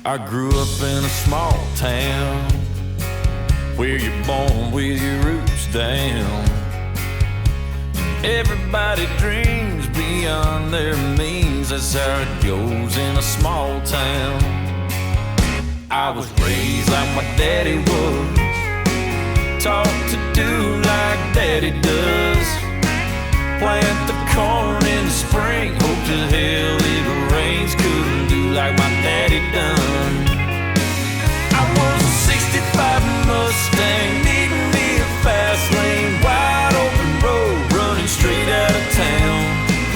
I grew up in a small town where you're born with your roots down. Everybody dreams beyond their means. That's how it goes in a small town. I was raised like my daddy was, taught to do like daddy does. Plant the corn in the spring, hope to hell it rains. Couldn't do like my daddy done. I was a 65 Mustang, needing me a fast lane, wide open road, running straight out of town.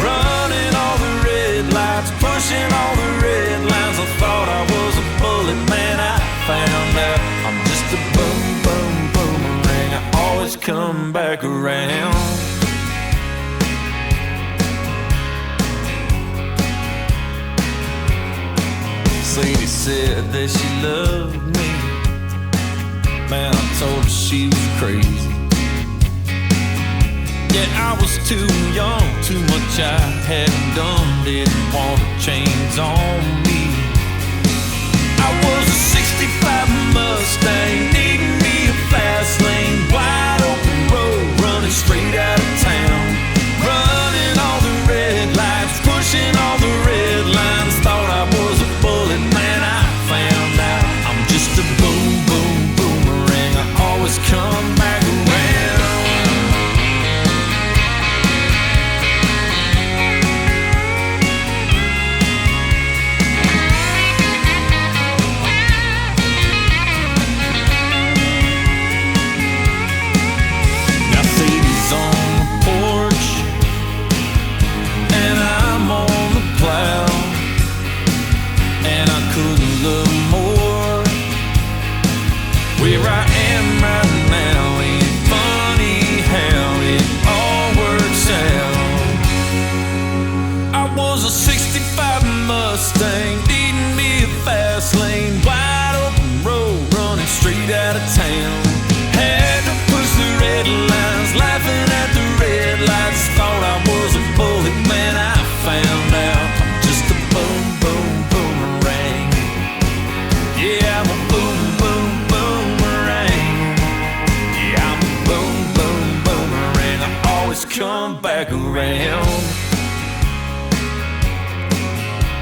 Running all the red lights, pushing all the red lines. I thought I was a bullet, man, I found out I'm just a boomerang. I always come back around. Sadie said that she loved me. Man, I told her she was crazy. Yeah, I was too young, too much I hadn't done. Didn't want the chains on me. I was a 65 Mustang, needing me a fast lane, wide open road, running straight out of town. Running all the red lights, pushing all the red lines. Thought I was a bullet, man, I found out I'm just a boomerang. I always come back around. Now Sadie's on the porch and I'm on the plow, and I couldn't love more where I am right now. Ain't it funny how it all works out? I was a 65 Mustang, needing me a fast lane, wide open road, running straight out of town. Had to push the red lines, laughing at the red lights. Thought I was a bullet, man, I found out I'm just a boomerang. Yeah, I'm a boomerang. Yeah, I'm a boomerang. I always come back around.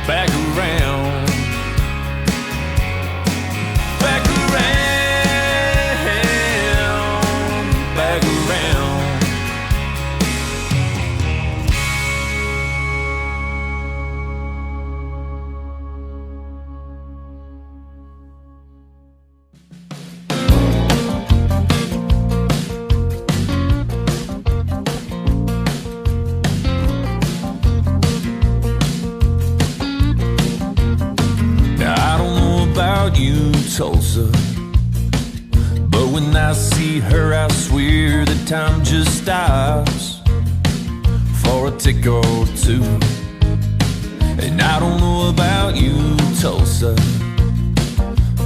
Back around. Back around. Back around. Now I don't know about you, Tulsa, but when I see her I swear that time just stops for a tick or two. And I don't know about you, Tulsa,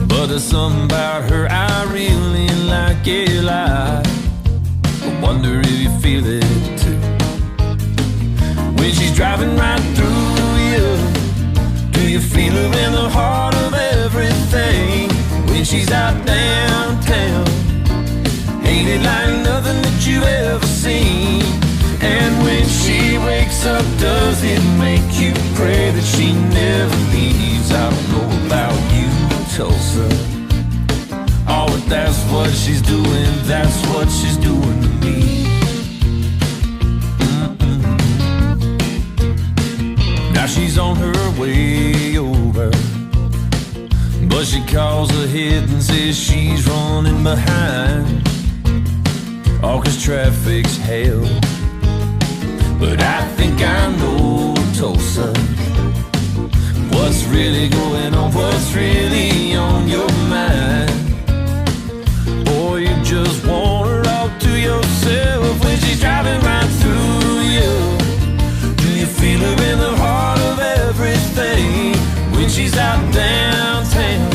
but there's something about her I really like a lot. I wonder if you feel it too. When she's driving right through you, do you feel her in the heart of everything? When she's out downtown, ain't it like nothing that you've ever seen? And when she wakes up, does it make you pray that she never leaves? I don't know about you, Tulsa, oh, but that's what she's doing. That's what she's doing to me. Now she's on her way over, but she calls ahead and says she's running behind. All 'cause traffic's hell. But I think I know, Tulsa, what's really going on, what's really on your mind. Boy, you just want her all to yourself when she's driving right through you. Do you feel her in the heart of everything? When she's out downtown,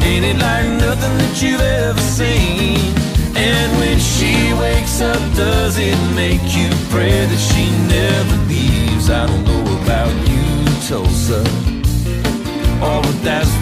ain't it like nothing that you've ever seen? And when she wakes up, does it make you pray that she never leaves? I don't know about you, Tulsa, oh, but that's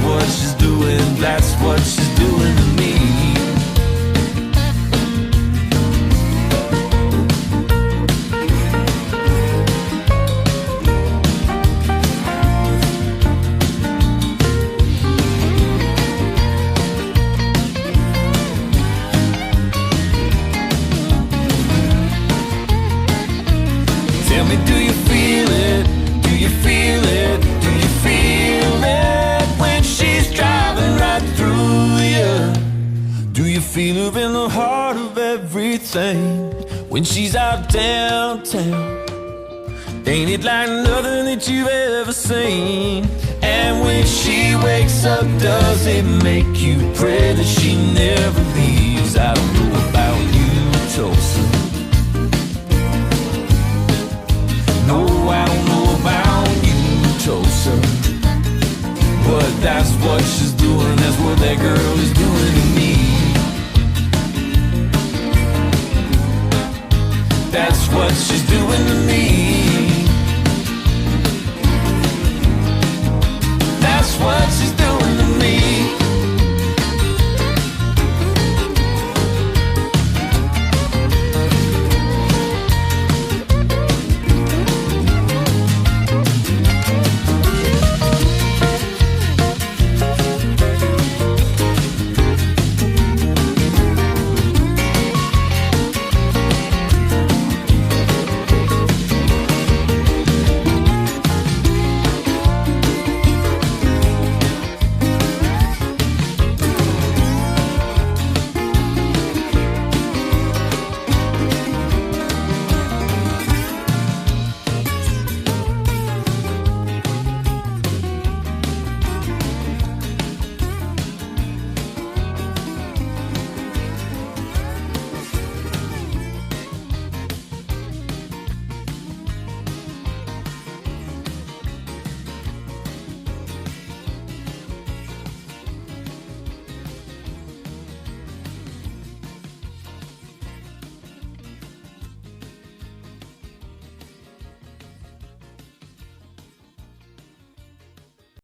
feel her in the heart of everything when she's out downtown. Ain't it like nothing that you've ever seen? And when she wakes up, does it make you pray that she never leaves? I don't know about you, Tulsa. No, I don't know about you, Tulsa. But that's what she's doing, that's what that girl is doing to me. That's what she's doing to me.